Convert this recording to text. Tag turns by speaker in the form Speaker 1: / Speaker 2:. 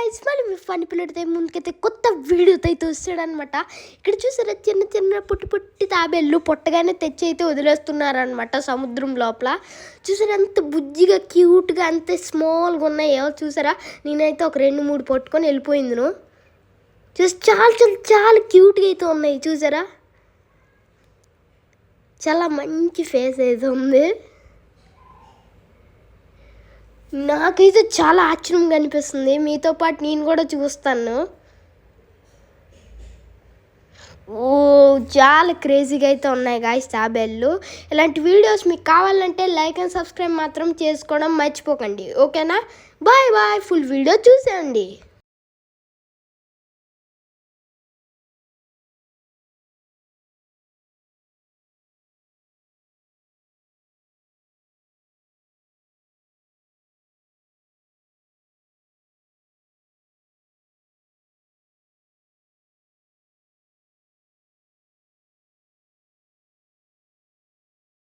Speaker 1: Guys మళ్ళీ మీ fun పిల్లడితే ముందుకైతే కొత్త వీడియోతో అయితే వస్తాడనమాట. ఇక్కడ చూసారా చిన్న చిన్న పుట్టి తాబేళ్ళు పొట్టగానే తెచ్చి అయితే వదిలేస్తున్నారనమాట సముద్రం లోపల. చూసారా అంత బుజ్జిగా క్యూట్గా అంతే స్మాల్గా ఉన్నాయో చూసారా. నేనైతే ఒక 2-3 పట్టుకొని వెళ్ళిపోయింది. చూసి చాలా చాలా చాలా క్యూట్గా అయితే ఉన్నాయి చూసారా. చాలా మంచి ఫేస్ అయితే ఉంది. నాకైతే చాలా ఆశ్చర్యంగా అనిపిస్తుంది. మీతో పాటు నేను కూడా చూస్తాను. చాలా క్రేజీగా అయితే ఉన్నాయి గాయ్స్ తాబేళ్ళు. ఇలాంటి వీడియోస్ మీకు కావాలంటే లైక్ అండ్ సబ్స్క్రైబ్ మాత్రం చేసుకోవడం మర్చిపోకండి. ఓకేనా? Bye bye. ఫుల్ వీడియో చూసేయండి.